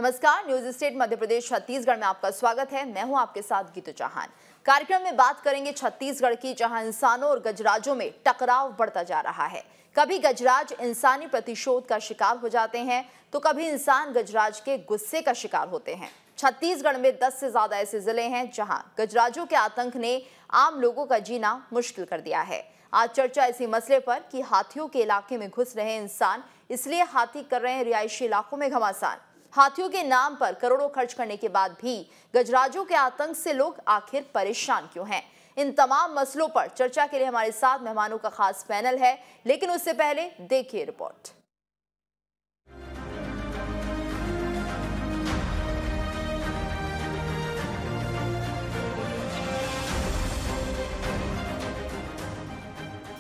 नमस्कार, news state Madhya Pradesh Chhattisgarh में आपका स्वागत है। मैं हूं आपके साथ गीतू चौहान। कार्यक्रम में बात करेंगे छत्तीसगढ़ की, जहां इंसानों और गजराजों में टकराव बढ़ता जा रहा है। कभी गजराज इंसानी प्रतिशोध का शिकार हो जाते हैं तो कभी इंसान गजराज के गुस्से का शिकार होते हैं। छत्तीसगढ़ में 10 से ज्यादा ऐसे जिले हैं जहां गजराजों के आतंक ने आम लोगों का जीना मुश्किल कर दिया है। आज चर्चा इसी मसले पर कि हाथियों के इलाके में घुस रहे इंसान, इसलिए हाथी कर रहे हैं रिहायशी इलाकों में घमासान। हाथियों के नाम पर करोड़ों खर्च करने के बाद भी गजराजों के आतंक से लोग आखिर परेशान क्यों हैं? इन तमाम मसलों पर चर्चा के लिए हमारे साथ मेहमानों का खास पैनल है, लेकिन उससे पहले देखिए रिपोर्ट।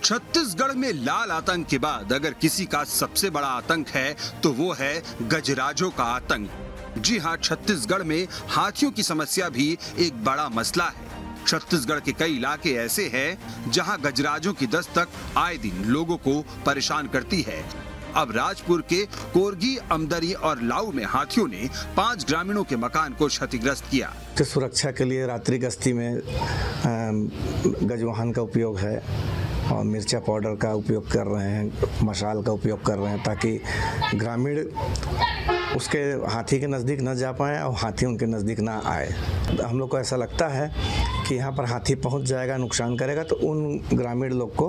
छत्तीसगढ़ में लाल आतंक के बाद अगर किसी का सबसे बड़ा आतंक है तो वो है गजराजों का आतंक। जी हां, छत्तीसगढ़ में हाथियों की समस्या भी एक बड़ा मसला है। छत्तीसगढ़ के कई इलाके ऐसे हैं जहां गजराजों की दस्तक आए दिन लोगों को परेशान करती है। अब राजपुर के कोरगी, अमदरी और लाऊ में हाथियों ने 5 ग्रामीणों के मकान को क्षतिग्रस्त किया। सुरक्षा के लिए रात्रि गश्ती में गजवाहन का उपयोग है और मिर्चा पाउडर का उपयोग कर रहे हैं, मशाल का उपयोग कर रहे हैं, ताकि ग्रामीण उसके हाथी के नज़दीक न जा पाएँ और हाथी उनके नज़दीक ना आए। हम लोग को ऐसा लगता है कि यहाँ पर हाथी पहुँच जाएगा, नुकसान करेगा, तो उन ग्रामीण लोग को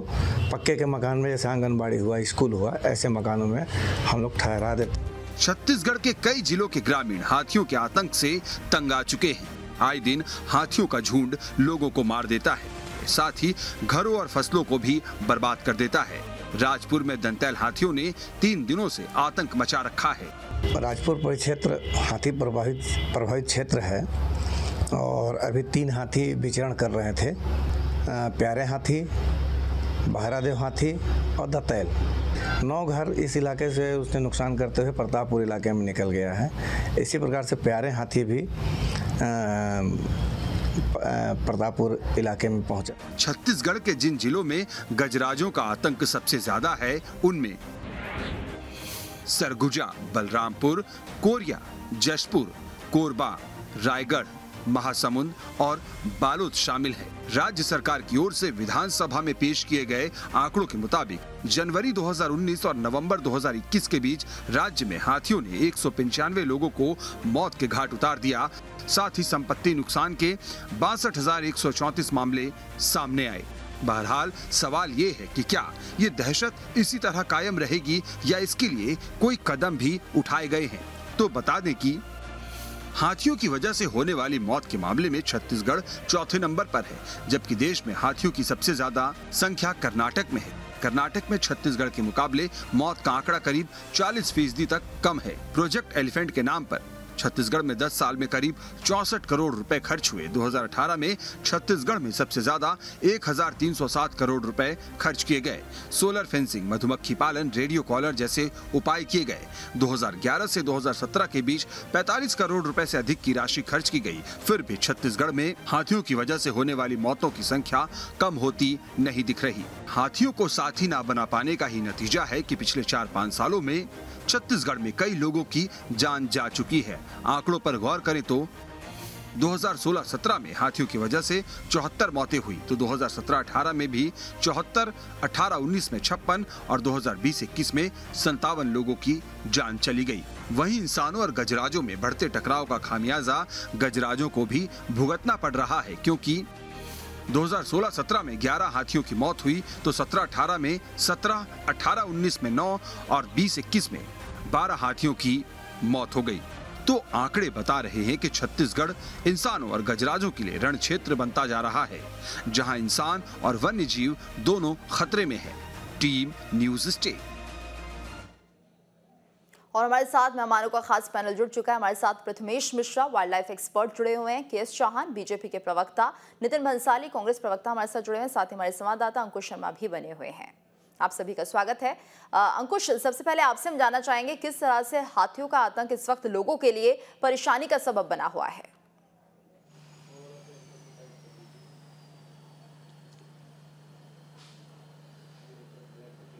पक्के के मकान में, जैसे आंगनबाड़ी हुआ, स्कूल हुआ, ऐसे मकानों में हम लोग ठहरा देते। छत्तीसगढ़ के कई जिलों के ग्रामीण हाथियों के आतंक से तंग आ चुके हैं। आए दिन हाथियों का झुंड लोगों को मार देता है, साथ ही घरों और फसलों को भी बर्बाद कर देता है। राजपुर में दंतैल हाथियों ने 3 दिनों से आतंक मचा रखा है। राजपुर परिक्षेत्र हाथी प्रभावित क्षेत्र है और अभी 3 हाथी विचरण कर रहे थे। प्यारे हाथी, बहरादेव हाथी और दंतैल। 9 घर इस इलाके से उसने नुकसान करते हुए प्रतापपुर इलाके में निकल गया है। इसी प्रकार से प्यारे हाथी भी प्रतापपुर इलाके में पहुंचा। छत्तीसगढ़ के जिन जिलों में गजराजों का आतंक सबसे ज्यादा है, उनमें सरगुजा, बलरामपुर, कोरिया, जशपुर, कोरबा, रायगढ़, महासमुंद और बालोद शामिल है। राज्य सरकार की ओर से विधानसभा में पेश किए गए आंकड़ों के मुताबिक जनवरी 2019 और नवंबर 2021 के बीच राज्य में हाथियों ने 195 लोगों को मौत के घाट उतार दिया। साथ ही संपत्ति नुकसान के 62,134 मामले सामने आए। बहरहाल सवाल ये है कि क्या ये दहशत इसी तरह कायम रहेगी या इसके लिए कोई कदम भी उठाए गए हैं? तो बता दें कि हाथियों की वजह से होने वाली मौत के मामले में छत्तीसगढ़ चौथे नंबर पर है, जबकि देश में हाथियों की सबसे ज्यादा संख्या कर्नाटक में है। कर्नाटक में छत्तीसगढ़ के मुकाबले मौत का आंकड़ा करीब 40% तक कम है। प्रोजेक्ट एलिफेंट के नाम पर छत्तीसगढ़ में 10 साल में करीब 64 करोड़ रुपए खर्च हुए। 2018 में छत्तीसगढ़ में सबसे ज्यादा 1307 करोड़ रुपए खर्च किए गए। सोलर फेंसिंग, मधुमक्खी पालन, रेडियो कॉलर जैसे उपाय किए गए। 2011 से 2017 के बीच 45 करोड़ रुपए से अधिक की राशि खर्च की गई। फिर भी छत्तीसगढ़ में हाथियों की वजह से होने वाली मौतों की संख्या कम होती नहीं दिख रही। हाथियों को साथी न बना पाने का ही नतीजा है कि पिछले 4-5 सालों में छत्तीसगढ़ में कई लोगों की जान जा चुकी है। आंकड़ों पर गौर करें तो 2016-17 में हाथियों की वजह से 74 मौतें हुई, तो 2017-18 में भी 74, 18-19 में 56 और 2020-21 में 57 लोगों की जान चली गई। वहीं इंसानों और गजराजों में बढ़ते टकराव का खामियाजा गजराजों को भी भुगतना पड़ रहा है, क्योंकि 2016-17 में 11 हाथियों की मौत हुई, तो 17-18 में 17, 18-19 में 9 और 20-21 में 12 हाथियों की मौत हो गई। तो आंकड़े बता रहे हैं कि छत्तीसगढ़ इंसानों और गजराजों के लिए रण क्षेत्र बनता जा रहा है, जहां इंसान और वन्य जीव दोनों खतरे में हैं। Team news state. और हमारे साथ मेहमानों का खास पैनल जुड़ चुका है। हमारे साथ Prathamesh Mishra, wild life expert, जुड़े हुए हैं। केएस चौहान, बीजेपी के प्रवक्ता, नितिन भंसाली, कांग्रेस प्रवक्ता, हमारे साथ जुड़े हैं। साथ ही हमारे संवाददाता अंकुश शर्मा भी बने हुए हैं। आप सभी का स्वागत है। अंकुश, सबसे पहले आपसे हम जानना चाहेंगे किस तरह से हाथियों का आतंक इस वक्त लोगों के लिए परेशानी का सबब बना हुआ है।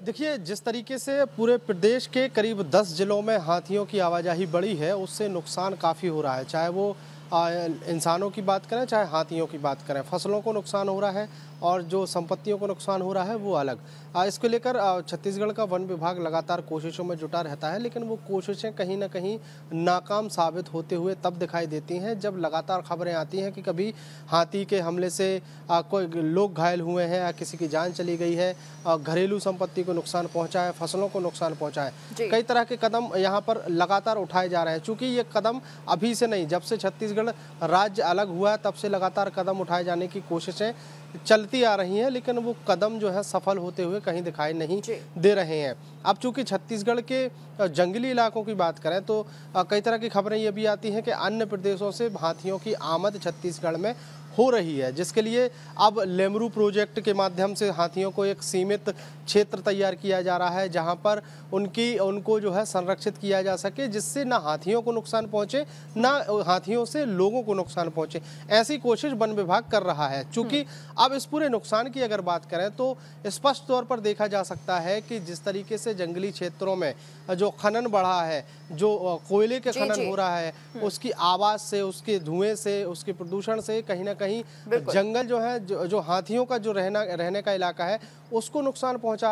देखिए, जिस तरीके से पूरे प्रदेश के करीब 10 जिलों में हाथियों की आवाजाही बढ़ी है, उससे नुकसान काफ़ी हो रहा है। चाहे वो इंसानों की बात करें, चाहे हाथियों की बात करें, फसलों को नुकसान हो रहा है और जो संपत्तियों को नुकसान हो रहा है वो अलग। इसको लेकर छत्तीसगढ़ का वन विभाग लगातार कोशिशों में जुटा रहता है, लेकिन वो कोशिशें कहीं ना कहीं नाकाम साबित होते हुए तब दिखाई देती हैं जब लगातार खबरें आती हैं कि कभी हाथी के हमले से कोई लोग घायल हुए हैं या किसी की जान चली गई है, घरेलू संपत्ति को नुकसान पहुंचा है, फसलों को नुकसान पहुंचा है। कई तरह के कदम यहाँ पर लगातार उठाए जा रहे हैं। चूँकि ये कदम अभी से नहीं, जब से छत्तीसगढ़ राज्य अलग हुआ है तब से लगातार कदम उठाए जाने की कोशिशें चलती आ रही हैं, लेकिन वो कदम जो है सफल होते हुए कहीं दिखाई नहीं दे रहे हैं। अब चूंकि छत्तीसगढ़ के जंगली इलाकों की बात करें तो कई तरह की खबरें ये भी आती हैं कि अन्य प्रदेशों से हाथियों की आमद छत्तीसगढ़ में हो रही है, जिसके लिए अब लेमरू प्रोजेक्ट के माध्यम से हाथियों को एक सीमित क्षेत्र तैयार किया जा रहा है जहां पर उनको जो है संरक्षित किया जा सके, जिससे ना हाथियों को नुकसान पहुंचे ना हाथियों से लोगों को नुकसान पहुंचे। ऐसी कोशिश वन विभाग कर रहा है। चूंकि अब इस पूरे नुकसान की अगर बात करें तो स्पष्ट तौर पर देखा जा सकता है कि जिस तरीके से जंगली क्षेत्रों में जो खनन बढ़ा है, जो कोयले के खनन हो रहा है, उसकी आवाज से, उसके धुएं से, उसके प्रदूषण से कहीं ना कहीं जंगल जो है, जो हाथियों का जो रहने का इलाका है, उसको नुकसान पहुंच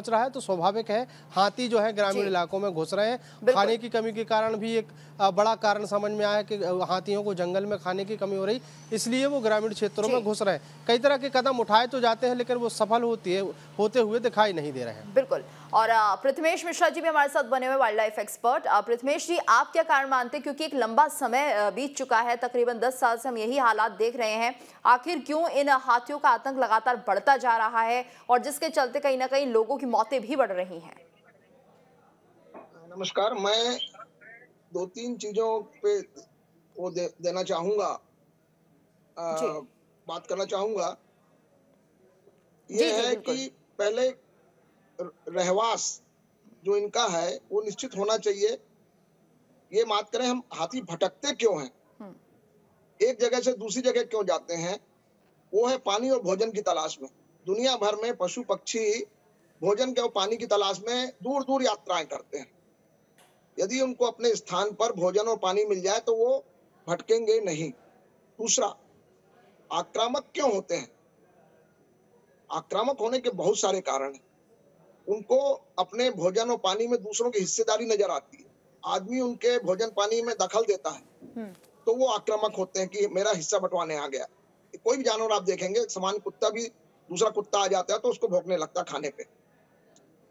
रहा है। तो स्वाभाविक है हाथी जो है ग्रामीण इलाकों में घुस रहे हैं। खाने की कमी के कारण भी एक बड़ा कारण समझ में आया है कि हाथियों को जंगल में खाने की कमी हो रही, इसलिए वो ग्रामीण क्षेत्रों में घुस रहे हैं। कई तरह के कदम उठाए तो जाते हैं, लेकिन वो सफल होते हुए दिखाई नहीं दे रहे हैं। बिल्कुल। और पृथ्वीश मिश्रा जी भी हमारे साथ बने हुए वाइल्ड लाइफ एक्सपर्ट। पृथ्वीश जी, आप क्या कारण मानते हैं, क्योंकि एक लंबा समय बीत चुका है, तकरीबन 10 साल से हम यही हालात देख रहे हैं, आखिर क्यों इन हाथियों का आतंक लगातार बढ़ता जा रहा है और जिसके चलते कहीं ना कहीं लोगों की मौतें भी बढ़ रही हैं? नमस्कार, मैं 2-3 चीजों पे वो देना चाहूंगा, बात करना चाहूंगा। ये है कि पहले रहवास जो इनका है वो निश्चित होना चाहिए। ये बात करें हम, हाथी भटकते क्यों हैं, एक जगह से दूसरी जगह क्यों जाते हैं, वो है पानी और भोजन की तलाश में। दुनिया भर में पशु पक्षी भोजन के और पानी की तलाश में दूर दूर यात्राएं करते हैं। यदि उनको अपने स्थान पर भोजन और पानी मिल जाए तो वो भटकेंगे नहीं। दूसरा, आक्रामक क्यों होते हैं? आक्रामक होने के बहुत सारे कारण हैं। उनको अपने भोजन और पानी में दूसरों की हिस्सेदारी नजर आती है। आदमी उनके भोजन पानी में दखल देता है तो वो आक्रामक होते हैं कि मेरा हिस्सा बंटवाने आ गया। कोई भी जानवर आप देखेंगे, सामान्य कुत्ता भी दूसरा कुत्ता आ जाता है तो उसको भौंकने लगता है खाने पे।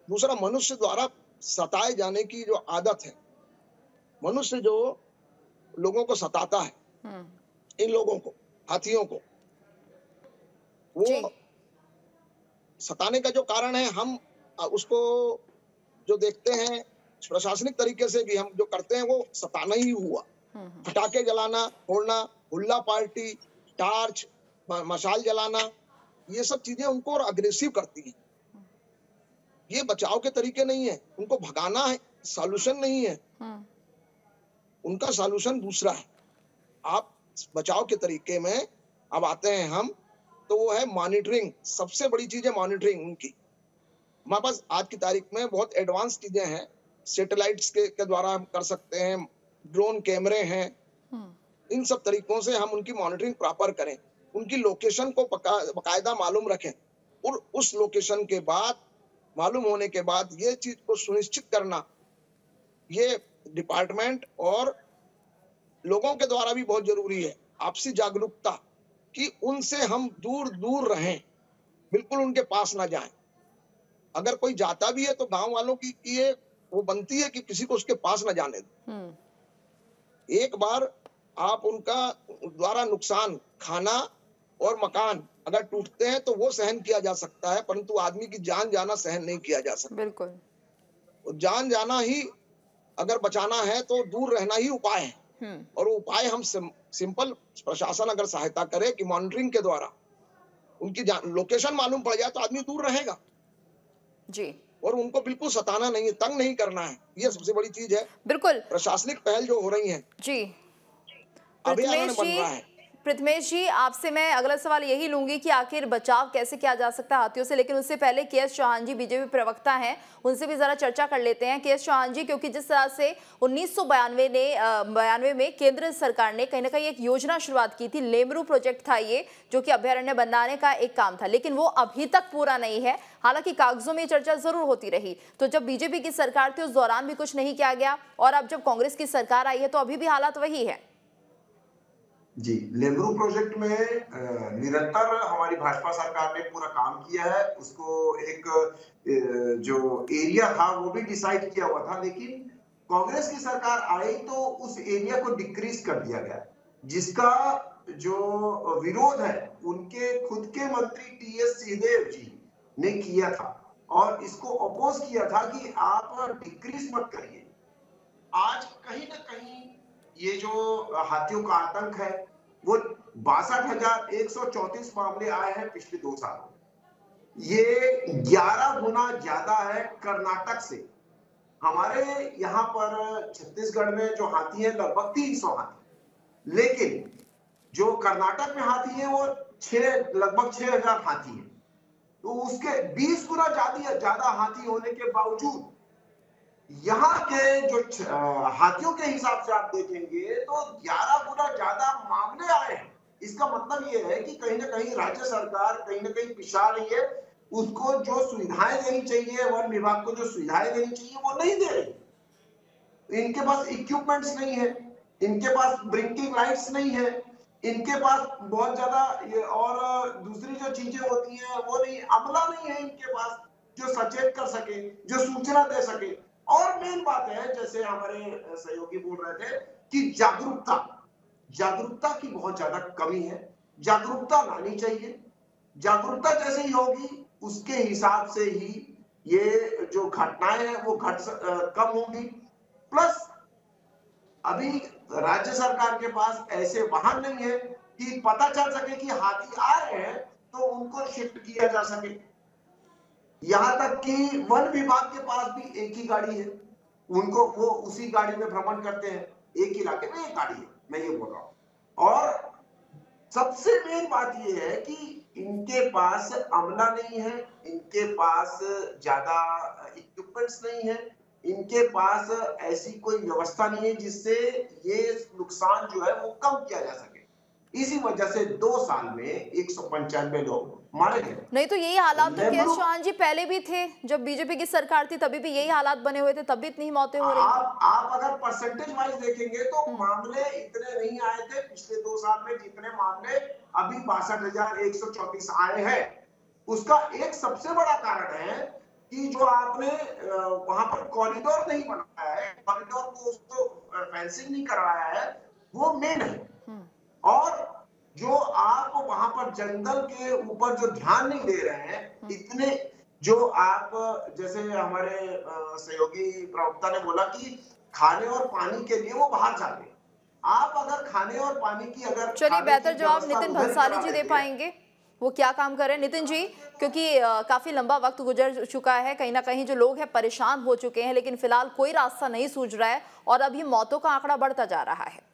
दूसरा, मनुष्य द्वारा सताए जाने की जो आदत है, मनुष्य जो लोगों को सताता है, इन लोगों को, हाथियों को, वो सताने का जो कारण है, हम उसको जो देखते हैं प्रशासनिक तरीके से भी हम जो करते हैं वो सताना ही हुआ। पटाखे जलाना, फोड़ना, हुल्ला पार्टी, टार्च, मशाल जलाना, ये सब चीजें उनको और अग्रेसिव करती हैं। ये बचाव के तरीके नहीं है, उनको भगाना है, सॉल्यूशन नहीं है। उनका सॉल्यूशन दूसरा है। आप बचाव के तरीके में अब आते हैं हम, तो वो है मॉनिटरिंग। सबसे बड़ी चीज है मॉनिटरिंग उनकी। हमारे पास आज की तारीख में बहुत एडवांस चीजें हैं, सैटेलाइट्स के द्वारा हम कर सकते हैं, ड्रोन कैमरे हैं। इन सब तरीकों से हम उनकी मॉनिटरिंग प्रॉपर करें, उनकी लोकेशन को बकायदा मालूम रखें और उस लोकेशन के बाद, मालूम होने के बाद ये चीज को सुनिश्चित करना, ये डिपार्टमेंट और लोगों के द्वारा भी बहुत जरूरी है। आपसी जागरूकता कि उनसे हम दूर दूर रहें, बिल्कुल उनके पास ना जाएं। अगर कोई जाता भी है तो गांव वालों की ये वो बनती है कि किसी को उसके पास ना जाने दो। एक बार आप उनका द्वारा नुकसान, खाना और मकान अगर टूटते हैं तो वो सहन किया जा सकता है, परंतु आदमी की जान जाना सहन नहीं किया जा सकता। बिल्कुल। जान जाना ही अगर बचाना है तो दूर रहना ही उपाय है। और वो उपाय हम सिंपल, प्रशासन अगर सहायता करे कि मॉनिटरिंग के द्वारा उनकी लोकेशन मालूम पड़ जाए तो आदमी दूर रहेगा जी। और उनको बिल्कुल सताना नहीं है, तंग नहीं करना है, ये सबसे बड़ी चीज है। बिल्कुल। प्रशासनिक पहल जो हो रही है जी, अभियान बन रहा है। प्रथमेश जी, आपसे मैं अगला सवाल यही लूंगी कि आखिर बचाव कैसे किया जा सकता है हाथियों से, लेकिन उससे पहले के.एस. चौहान जी बीजेपी प्रवक्ता हैं, उनसे भी जरा चर्चा कर लेते हैं। के.एस. चौहान जी, क्योंकि जिस तरह से 1992 में केंद्र सरकार ने कहीं ना कहीं एक योजना शुरुआत की थी, लेमरू प्रोजेक्ट था ये, जो कि अभ्यारण्य बनाने का एक काम था, लेकिन वो अभी तक पूरा नहीं है। हालांकि कागजों में चर्चा जरूर होती रही। तो जब बीजेपी की सरकार थी उस दौरान भी कुछ नहीं किया गया, और अब जब कांग्रेस की सरकार आई है तो अभी भी हालात वही है। जी, लेमरू प्रोजेक्ट में निरंतर हमारी भाजपा सरकार ने पूरा काम किया है। उसको एक जो एरिया था वो भी डिसाइड किया हुआ था, लेकिन कांग्रेस की सरकार आई तो उस एरिया को डिक्रीज कर दिया गया, जिसका जो विरोध है उनके खुद के मंत्री टी.एस. सिंहदेव जी ने किया था, और इसको अपोज किया था कि आप डिक्रीज मत करिए। आज कहीं ना कहीं ये जो हाथियों का आतंक है वो 62,134 मामले आए हैं पिछले 2 सालों में। ये 11 गुना ज्यादा है कर्नाटक से। हमारे यहाँ पर छत्तीसगढ़ में जो हाथी है लगभग 300 हाथी, लेकिन जो कर्नाटक में हाथी है वो लगभग 6,000 हाथी है। तो उसके 20 गुना ज्यादा हाथी होने के बावजूद यहाँ के जो हाथियों के हिसाब से आप देखेंगे तो 11 गुना ज्यादा मामले आए हैं। इसका मतलब ये है कि कहीं ना कहीं राज्य सरकार कहीं ना कहीं पिछा रही है। उसको जो सुविधाएं देनी चाहिए, वन विभाग को जो सुविधाएं देनी चाहिए वो नहीं दे रही। इनके पास इक्विपमेंट्स नहीं है, इनके पास ब्रिंकिंग लाइट्स नहीं है, इनके पास बहुत ज्यादा और दूसरी जो चीजें होती हैं वो नहीं, अमला नहीं है इनके पास जो सचेत कर सके, जो सूचना दे सके। और मेन बात है, जैसे हमारे सहयोगी बोल रहे थे कि जागरूकता की बहुत ज्यादा कमी है। जागरूकता लानी चाहिए। जागरूकता जैसे ही होगी उसके हिसाब से ही ये जो घटनाएं हैं वो कम होंगी। प्लस अभी राज्य सरकार के पास ऐसे वाहन नहीं है कि पता चल सके कि हाथी आ रहे हैं तो उनको शिफ्ट किया जा सके। यहाँ तक कि वन विभाग के पास भी एक ही गाड़ी है, उनको वो उसी गाड़ी में भ्रमण करते हैं। एक इलाके में एक गाड़ी है, मैं ये बोल रहा हूँ। और सबसे मेन बात ये है कि इनके पास अमला नहीं है, इनके पास ज्यादा इक्विपमेंट्स नहीं है, इनके पास ऐसी कोई व्यवस्था नहीं है जिससे ये नुकसान जो है वो कम किया जा सके। इसी वजह से 2 साल में 195 लोग मारे गए। नहीं तो यही हालात तो के.एस. चौहान जी पहले भी थे, जब बीजेपी की सरकार थी तभी भी यही हालात बने हुए थे, तब भी इतनी मौतें हो रही थी। आप अगर परसेंटेज वाइज देखेंगे तो मामले इतने नहीं आए थे पिछले 2 साल में जितने मामले अभी 62,134 आए हैं। उसका एक सबसे बड़ा कारण है कि जो आपने वहां पर कॉरिडोर नहीं बनाया है, कॉरिडोर को उसको फेंसिंग नहीं करवाया है, वो मेन है। और जो आप वहां पर जंगल के ऊपर जो ध्यान नहीं दे रहे हैं, इतने जो आप जैसे हमारे सहयोगी प्रवक्ता ने बोला कि खाने और पानी के लिए वो बाहर जाते हैं। आप अगर खाने और पानी की अगर चलिए बेहतर जवाब नितिन भंसाली जी दे पाएंगे, वो क्या काम कर रहे हैं। नितिन जी, क्योंकि काफी लंबा वक्त गुजर चुका है, कहीं ना कहीं जो लोग हैं परेशान हो चुके हैं, लेकिन फिलहाल कोई रास्ता नहीं सूझ रहा है और अभी मौतों का आंकड़ा बढ़ता जा रहा है।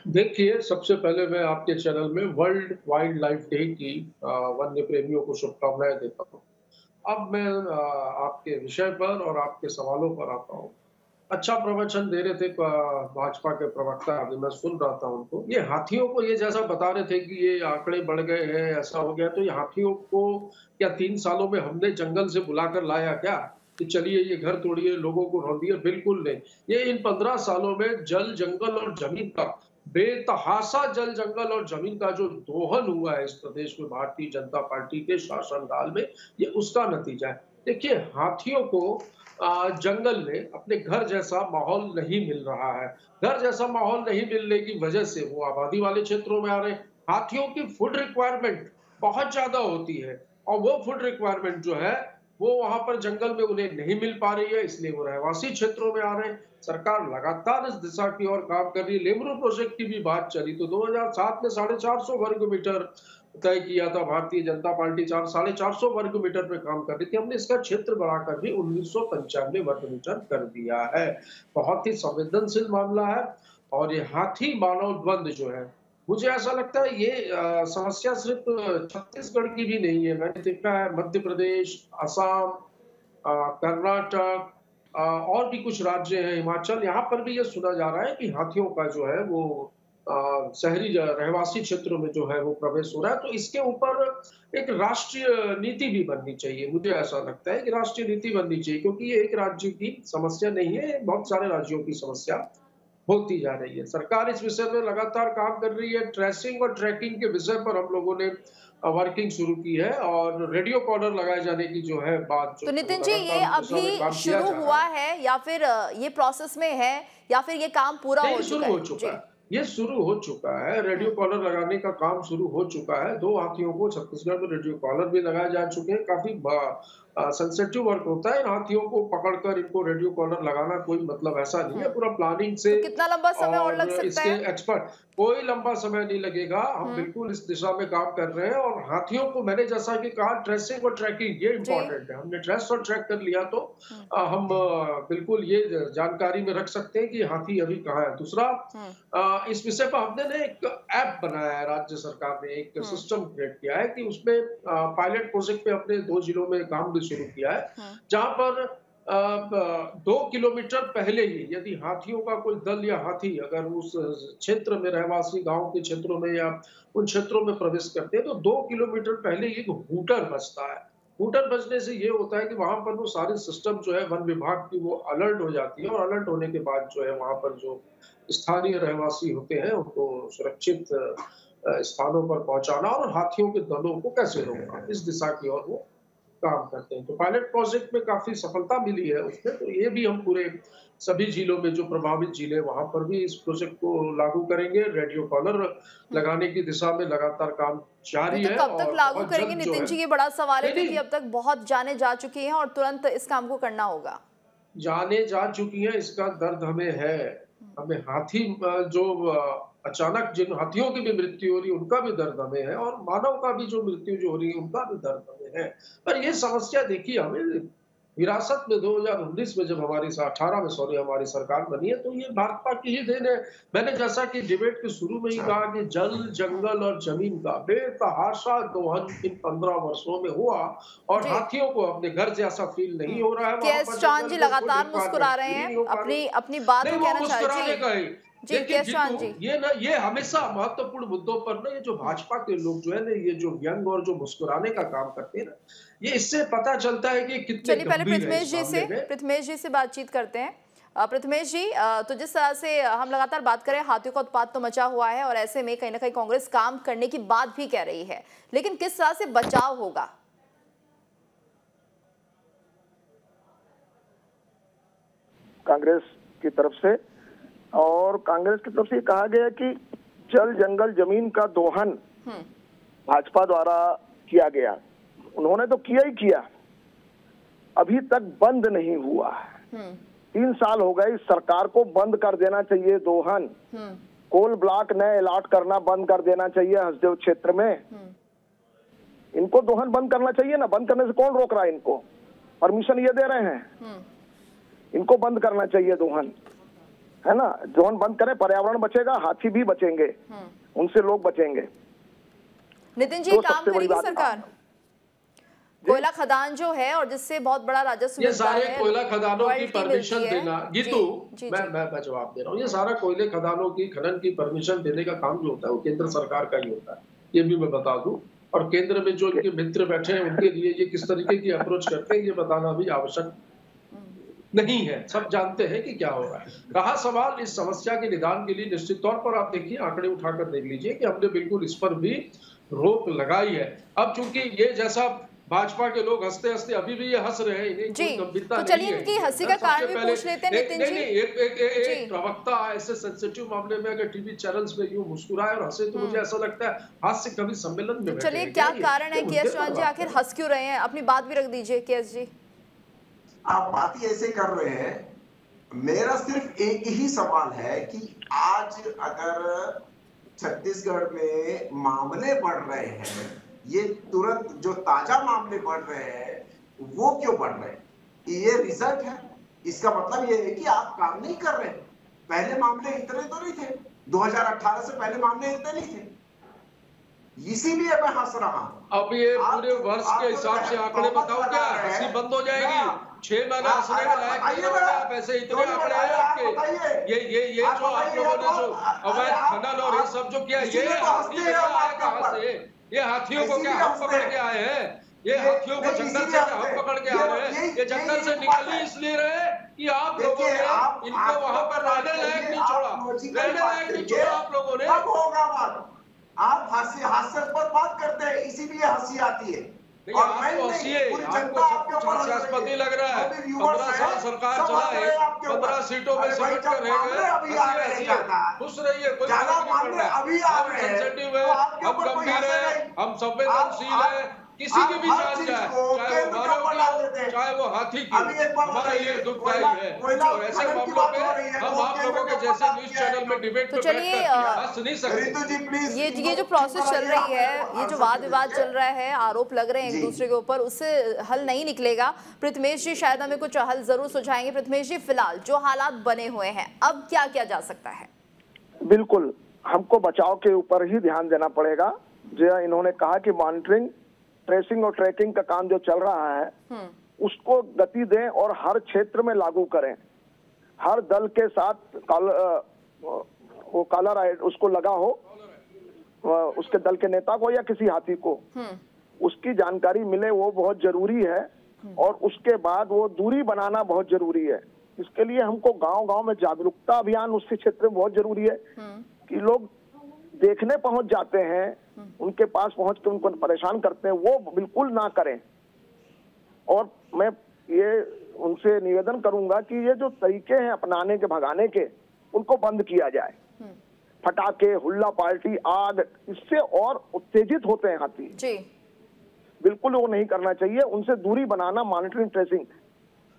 देखिए, सबसे पहले मैं आपके चैनल में वर्ल्ड वाइल्ड लाइफ डे की वन्य प्रेमियों को शुभकामनाएं देता हूँ। अब मैं आपके विषय पर और आपके सवालों पर आता हूँ। अच्छा प्रवचन दे रहे थे भाजपा के प्रवक्ता, अभी मैं सुन रहा था उनको। ये हाथियों को ये जैसा बता रहे थे कि ये आंकड़े बढ़ गए हैं, ऐसा हो गया, तो ये हाथियों को क्या 3 सालों में हमने जंगल से बुलाकर लाया क्या कि चलिए ये घर तोड़िए, लोगों को रौंदिए? बिल्कुल नहीं। ये इन 15 सालों में जल, जंगल और जमीन का बेतहाशा जल, जंगल और जमीन का जो दोहन हुआ है इस प्रदेश में भारतीय जनता पार्टी के शासनकाल में, ये उसका नतीजा है। देखिए, हाथियों को जंगल में अपने घर जैसा माहौल नहीं मिल रहा है। घर जैसा माहौल नहीं मिलने की वजह से वो आबादी वाले क्षेत्रों में आ रहे हैं। हाथियों की फूड रिक्वायरमेंट बहुत ज्यादा होती है और वो फूड रिक्वायरमेंट जो है वो वहां पर जंगल में उन्हें नहीं मिल पा रही है, इसलिए वो रहवासी क्षेत्रों में आ रहे हैं। सरकार लगातार इस दिशा की ओर काम कर रही है। लेमरू प्रोजेक्ट की भी बात चली तो 2007 में 450 वर्ग मीटर तय किया था भारतीय जनता पार्टी, 450 वर्ग मीटर पे काम कर रही थी। हमने इसका क्षेत्र बढ़ाकर भी 1995 वर्ग मीटर कर दिया है। बहुत ही संवेदनशील मामला है और ये हाथी मानव द्वंद जो है, मुझे ऐसा लगता है ये समस्या सिर्फ छत्तीसगढ़ की भी नहीं है। मैंने देखा है मध्य प्रदेश, असम, कर्नाटक और भी कुछ राज्य हैं, हिमाचल, यहाँ पर भी ये सुना जा रहा है कि हाथियों का जो है वो शहरी रहवासी क्षेत्रों में जो है वो प्रवेश हो रहा है। तो इसके ऊपर एक राष्ट्रीय नीति भी बननी चाहिए। मुझे ऐसा लगता है कि राष्ट्रीय नीति बननी चाहिए, क्योंकि ये एक राज्य की समस्या नहीं है, बहुत सारे राज्यों की समस्या होती जा रही है। सरकार इस विषय में लगातार काम कर रही है। ट्रेसिंग और ट्रैकिंग के विषय पर हम लोगों ने वर्किंग शुरू की है और रेडियो कॉलर लगाए जाने की जो है बात। तो नितिन जी, ये अभी शुरू हुआ है या फिर ये प्रोसेस में है या फिर ये काम पूरा हो चुका है? ये शुरू हो चुका है। रेडियो कॉलर लगाने का काम शुरू हो चुका है। 2 हाथियों को छत्तीसगढ़ में रेडियो कॉलर भी लगाए जा चुके हैं। काफी सेंसिटिव वर्क होता है। इन हाथियों को पकड़कर इनको रेडियो कॉलर लगाना कोई मतलब ऐसा नहीं है। पूरा प्लानिंग से। तो कितना लंबा समय और लग सकता है? इसके एक्सपर्ट, कोई लंबा समय नहीं लगेगा। हम बिल्कुल इस दिशा में काम कर रहे हैं। और हाथियों को मैंने जैसा कि कहा, ट्रेसिंग और ट्रैकिंग ये इम्पोर्टेंट है। हमने ट्रेस और ट्रैक कर लिया तो हम बिल्कुल ये जानकारी में रख सकते हैं कि हाथी अभी कहाँ है। दूसरा, इस विषय पर हमने एक ऐप बनाया है, राज्य सरकार ने एक सिस्टम क्रिएट किया है कि उसमें पायलट प्रोजेक्ट पे अपने 2 जिलों में काम भी शुरू किया है, जहां पर 2 किलोमीटर पहले ही यदि हाथियों का कोई दल या हाथी अगर उस क्षेत्र में रहवासी गांव के क्षेत्रों में या उन क्षेत्रों में प्रवेश करते हैं तो 2 किलोमीटर पहले ही एक हूटर बजता है। हूटर बजने से ये होता है कि वहां पर वो सारे सिस्टम जो है वन विभाग की वो अलर्ट हो जाती है, और अलर्ट होने के बाद जो है वहां पर जो स्थानीय रहवासी होते हैं उनको सुरक्षित स्थानों पर पहुंचाना और हाथियों के दलों को कैसे रोकना, इस दिशा की ओर वो काम करते हैं। तो पायलट प्रोजेक्ट में काफी सफलता मिली है उसमें। तो ये भी हम पूरे सभी जिलों में जो प्रभावित जिले वहां पर भी इस प्रोजेक्ट को लागू करेंगे। रेडियो कॉलर लगाने की दिशा में लगातार काम जारी है। तो कब तक लागू करेंगे नितिन जी, ये बड़ा सवाल है, क्योंकि अब तक बहुत जाने जा चुकी हैं और तुरंत इस काम को करना होगा। जाने जा चुकी हैं, इसका दर्द हमें है। हमें हाथी जो अचानक जिन हाथियों की भी मृत्यु हो रही है उनका भी दर्द हमें है, और मानव का भी जो मृत्यु जो हो रही है उनका भी दर्द हमें है। पर ये समस्या देखिए हमें विरासत में 2019 में जब हमारी 18 में हमारी सरकार बनी है, तो ये भाजपा की ही देन है। मैंने जैसा कि डिबेट के शुरू में ही कहा कि जल, जंगल और जमीन का बेतहाशा दोहन इन 15 वर्षों में हुआ, और हाथियों को अपने घर जैसा फील नहीं हो रहा है। केएस चौहान जी लगातार मुस्कुरा रहे हैं, अपनी बात कहना चाहते हैं जी केएस चौहान जी। ये हमेशा महत्वपूर्ण मुद्दों पर ना ये जो भाजपा के लोग जो है ना, ये जो व्यंग और जो मुस्कुराने का काम करते हैं ना, ये इससे पता चलता है कि कितने। चलिए पहले पृथ्मेश जी से बातचीत करते हैं। पृथ्मेश जी, तो जिस तरह से हम लगातार बात करें, हाथियों का उत्पात तो मचा हुआ है और ऐसे में कहीं ना कहीं कांग्रेस काम करने की बात भी कह रही है, लेकिन किस तरह से बचाव होगा? कांग्रेस की तरफ से, और कांग्रेस की तरफ से कहा गया कि जल, जंगल, जमीन का दोहन भाजपा द्वारा किया गया। उन्होंने तो किया ही किया, अभी तक बंद नहीं हुआ। 3 साल हो गए। सरकार को बंद कर देना चाहिए दोहन। कोल ब्लॉक नए अलॉट करना बंद कर देना चाहिए हसदेव क्षेत्र में। इनको दोहन बंद करना चाहिए ना। बंद करने से कौन रोक रहा है इनको? परमिशन ये दे रहे हैं। इनको बंद करना चाहिए दोहन, है ना। दोहन बंद करें, पर्यावरण बचेगा, हाथी भी बचेंगे, उनसे लोग बचेंगे। नितिन जी, काम करेगी सरकार? कोयला खदान जो है और जिससे बहुत बड़ा राजस्व ये सारे कोयला खदानों की परमिशन देना, गीतू मैं जवाब दे रहा हूँ। ये सारा कोयले खदानों की खनन की परमिशन देने का काम जो होता है वो केंद्र सरकार का ही होता है, ये भी मैं बता दूं। और केंद्र में जो इनके मित्र बैठे हैं उनके लिए ये किस तरीके की अप्रोच करते हैं ये बताना भी आवश्यक नहीं है। सब जानते हैं कि क्या हो रहा है। रहा सवाल इस समस्या के निदान के लिए, निश्चित तौर पर आप देखिए, आंकड़े उठाकर देख लीजिए कि हमने बिल्कुल इस पर भी रोक लगाई है। अब चूंकि ये जैसा भाजपा के लोग हंसते हंसते अभी भी ये हंस रहे हैं, इन्हें कोई गंभीरता नहीं है। चलिए इनकी हंसी का कारण भी पूछ लेते हैं नितिन जी। एक प्रवक्ता ऐसे सेंसिटिव मामले में अगर टीवी चैनल्स में यूं मुस्कुराए और हंसे तो मुझे ऐसा लगता है हास्य कभी सम्मेलन में। चलिए क्या कारण है केएस चौहान जी, आखिर हंस क्यों रहे हैं? अपनी बात भी रख दीजिए केएस जी। आप बात ही ऐसे कर रहे हैं। मेरा सिर्फ एक ही सवाल है कि आज अगर छत्तीसगढ़ में मामले बढ़ रहे हैं, ये तुरंत जो ताजा मामले बढ़ रहे हैं वो क्यों बढ़ रहे हैं? ये रिजल्ट है। इसका मतलब ये है कि आप काम नहीं कर रहे हैं। पहले मामले इतने तो नहीं थे, 2018 से पहले मामले इतने नहीं थे, इसीलिए मैं हंस रहा हूं। अब ये पूरे वर्ष के हिसाब से आंकड़े बताओ, क्या हंसी बंद हो जाएगी? 6 महीना हंसने का लायक नहीं रहोगे आप, ऐसे इतने आंकड़े हैं आपके। ये जो आप लोगों ने जो अवैध खनन और ये सब जो किया, ये हाथी आया कहां से? ये हाथियों को क्या हम पकड़ के आए हैं? ये हाथियों को जंगल से हम पकड़ के आए हैं? ये जंगल से निकल ही इसलिए रहे कि आप लोगों ने इनको वहां पर रहने लायक नहीं छोड़ा, रहने लायक नहीं छोड़ा आप लोगों ने। आप हास्यास्पद बात करते हैं, इसीलिए हंसी आती है। और आपको सब हास्यास्पद ही लग रहा है। 15 साल सरकार चला है, 15 सीटों में सिमट कर रह गए। खुश रहिए, कोई फर्क नहीं पड़ रहा है। हम सेंसिटिव है, हम गंभीर है, हम संवेदनशील है, किसी की भी जान जाए, चाहे वो मानव की, चाहे वो हाथी की, हमारे लिए दुखदायी है। और ऐसे मामलों पे हम आप लोगों के जैसे न्यूज चैनल में डिबेट तो चलिए हंस नहीं सकते। ये जो प्रोसेस चल रही है, ये जो वाद विवाद चल रहा है, आरोप लग रहे हैं एक दूसरे के ऊपर, उससे हल नहीं निकलेगा। पृथ्मेश जी शायद हमें कुछ हल जरूर सुझाएंगे। पृथ्मेश जी, फिलहाल जो हालात बने हुए हैं, अब क्या किया जा सकता है? बिल्कुल, हमको बचाव के ऊपर ही ध्यान देना पड़ेगा। जो इन्होंने कहा कि मॉनिटरिंग, ट्रेसिंग और ट्रैकिंग का काम जो चल रहा है उसको गति दें और हर क्षेत्र में लागू करें। हर दल के साथ वो कॉलर उसको लगा हो, उसके दल के नेता को या किसी हाथी को उसकी जानकारी मिले, वो बहुत जरूरी है। और उसके बाद वो दूरी बनाना बहुत जरूरी है। इसके लिए हमको गांव-गांव में जागरूकता अभियान उसके क्षेत्र में बहुत जरूरी है कि लोग देखने पहुंच जाते हैं, उनके पास पहुंच के उनको परेशान करते हैं, वो बिल्कुल ना करें। और मैं ये उनसे निवेदन करूंगा कि ये जो तरीके हैं अपनाने के, भगाने के, उनको बंद किया जाए। फटाके, हुल्ला पार्टी, आग, इससे और उत्तेजित होते हैं हाथी जी। बिल्कुल वो नहीं करना चाहिए। उनसे दूरी बनाना, मॉनिटरिंग, ट्रेसिंग।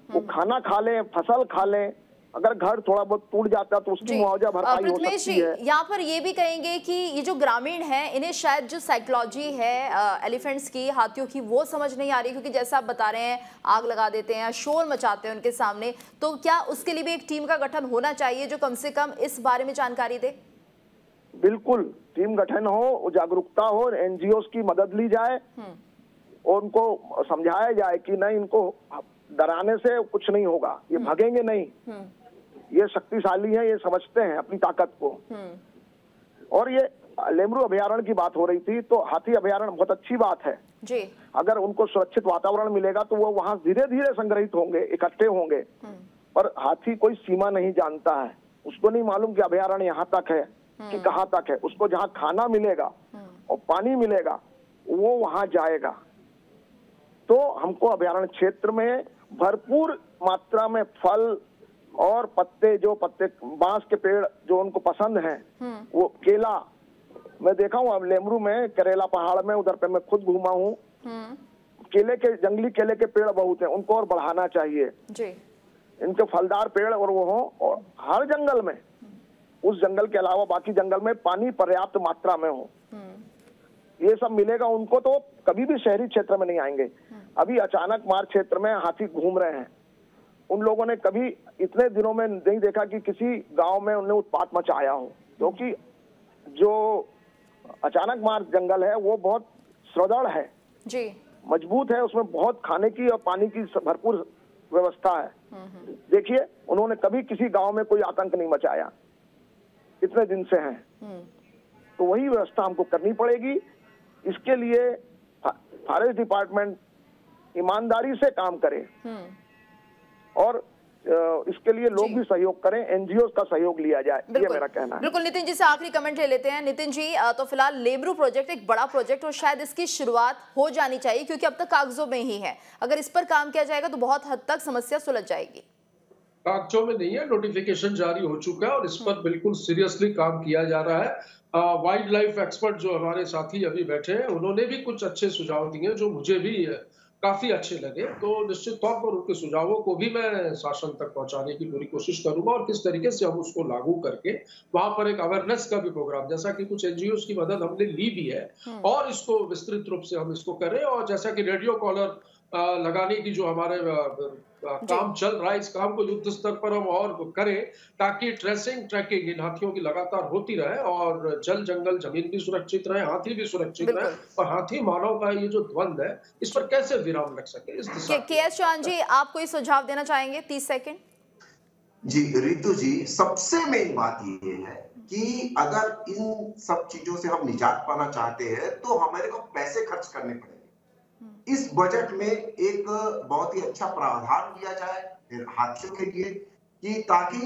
वो खाना खा लें, फसल खा लें, अगर घर थोड़ा बहुत टूट जाता है तो उसकी मुआवजा भरपाई हो सकती है। यहाँ पर ये भी कहेंगे कि ये जो ग्रामीण हैं, इन्हें शायद जो साइकोलॉजी है एलिफेंट्स की, हाथियों की, वो समझ नहीं आ रही, क्योंकि जैसा आप बता रहे हैं, आग लगा देते हैं, शोर मचाते हैं उनके सामने। तो क्या उसके लिए भी एक टीम का गठन होना चाहिए जो कम से कम इस बारे में जानकारी दे? बिल्कुल, टीम गठन हो, जागरूकता हो, NGOs की मदद ली जाए और उनको समझाया जाए कि नहीं, इनको डराने से कुछ नहीं होगा, ये भागेंगे नहीं, ये शक्तिशाली है, ये समझते हैं अपनी ताकत को। और ये लेमरू अभयारण्य की बात हो रही थी, तो हाथी अभयारण्य बहुत अच्छी बात है जी। अगर उनको सुरक्षित वातावरण मिलेगा तो वो वहां धीरे धीरे संग्रहित होंगे, इकट्ठे होंगे। पर हाथी कोई सीमा नहीं जानता है, उसको नहीं मालूम कि अभयारण्य यहाँ तक है कि कहाँ तक है। उसको जहाँ खाना मिलेगा और पानी मिलेगा वो वहां जाएगा। तो हमको अभयारण्य क्षेत्र में भरपूर मात्रा में फल और पत्ते, जो पत्ते, बांस के पेड़ जो उनको पसंद हैं, वो केला, मैं देखा हूँ अब लेमरू में, करेला पहाड़ में, उधर पे मैं खुद घूमा हूँ। केले के, जंगली केले के पेड़ बहुत हैं, उनको और बढ़ाना चाहिए जी। इनके फलदार पेड़ और वो हो, और हर जंगल में, उस जंगल के अलावा बाकी जंगल में पानी पर्याप्त मात्रा में हो। ये सब मिलेगा उनको तो कभी भी शहरी क्षेत्र में नहीं आएंगे। अभी अचानक मार क्षेत्र में हाथी घूम रहे हैं, उन लोगों ने कभी इतने दिनों में नहीं देखा कि किसी गांव में उन्हें उत्पात मचाया हो, क्योंकि जो अचानक मार जंगल है वो बहुत सुदृढ़ है जी, मजबूत है, उसमें बहुत खाने की और पानी की भरपूर व्यवस्था है। देखिए, उन्होंने कभी किसी गांव में कोई आतंक नहीं मचाया, इतने दिन से हैं। तो वही व्यवस्था हमको करनी पड़ेगी। इसके लिए फॉरेस्ट डिपार्टमेंट ईमानदारी से काम करे और इसके लिए लोग भी सहयोग करें, NGOs का सहयोग लिया जाए, ये मेरा कहना है। बिल्कुल। नितिन जी से आखिरी कमेंट ले लेते हैं। नितिन जी, तो फिलहाल लेमरू प्रोजेक्ट एक बड़ा प्रोजेक्ट और शायद इसकी शुरुआत हो जानी चाहिए, क्योंकि अब तक कागजों में ही है। अगर इस पर काम किया जाएगा तो बहुत हद तक समस्या सुलझ जाएगी। कागजों में नहीं है, नोटिफिकेशन जारी हो चुका है और इस पर बिल्कुल सीरियसली काम किया जा रहा है। वाइल्ड लाइफ एक्सपर्ट जो हमारे साथी अभी बैठे हैं, उन्होंने भी कुछ अच्छे सुझाव दिए जो मुझे भी काफी अच्छे लगे। तो निश्चित तौर पर उनके सुझावों को भी मैं शासन तक पहुंचाने की पूरी कोशिश करूंगा और किस तरीके से हम उसको लागू करके वहां पर एक अवेयरनेस का भी प्रोग्राम, जैसा कि कुछ NGOs की मदद हमने ली भी है, और इसको विस्तृत रूप से हम इसको करें। और जैसा कि रेडियो कॉलर लगाने की जो हमारे काम चल रहा है, इस काम को युद्ध स्तर पर हम और करें, ताकि ट्रेसिंग ट्रैकिंग इन हाथियों की लगातार होती रहे और जल जंगल जमीन भी सुरक्षित रहे, हाथी भी सुरक्षित रहे और हाथी मानव का ये जो द्वंद्व है इस पर कैसे विराम लग सके, इस दिशा के.एस. चौहान जी, आप कोई सुझाव देना चाहेंगे? 30 सेकंड। जी रितु जी, सबसे मेन बात ये है कि अगर इन सब चीजों से हम निजात पाना चाहते हैं तो हमारे को पैसे खर्च करने पड़ेंगे। इस बजट में एक बहुत ही अच्छा प्रावधान किया जाए हाथियों के लिए कि ताकि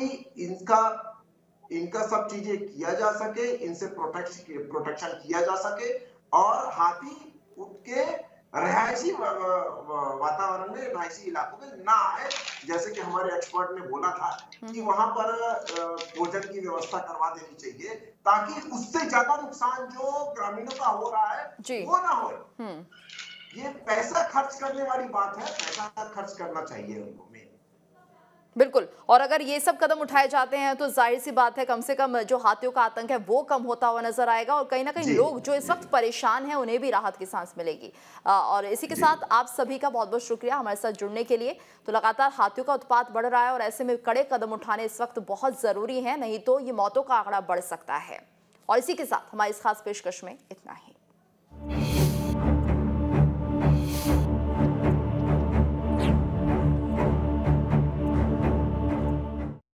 इनका सब चीजें किया जा सके, इनसे प्रोटेक्शन किया जा सके और हाथी उनके रहायशी वातावरण में, रहायशी इलाकों में ना आए। जैसे कि हमारे एक्सपर्ट ने बोला था कि वहां पर भोजन की व्यवस्था करवा देनी चाहिए ताकि उससे ज्यादा नुकसान जो ग्रामीणों का हो रहा है वो ना हो। ये पैसा खर्च करने वाली बात है, पैसा खर्च करना चाहिए उनको। बिल्कुल, और अगर ये सब कदम उठाए जाते हैं तो जाहिर सी बात है कम से कम जो हाथियों का आतंक है वो कम होता हुआ नजर आएगा और कहीं ना कहीं लोग जो इस वक्त परेशान हैं उन्हें भी राहत की सांस मिलेगी। और इसी के साथ आप सभी का बहुत बहुत शुक्रिया हमारे साथ जुड़ने के लिए। तो लगातार हाथियों का उत्पात बढ़ रहा है और ऐसे में कड़े कदम उठाने इस वक्त बहुत जरूरी है, नहीं तो ये मौतों का आंकड़ा बढ़ सकता है। और इसी के साथ हमारी इस खास पेशकश में इतना ही।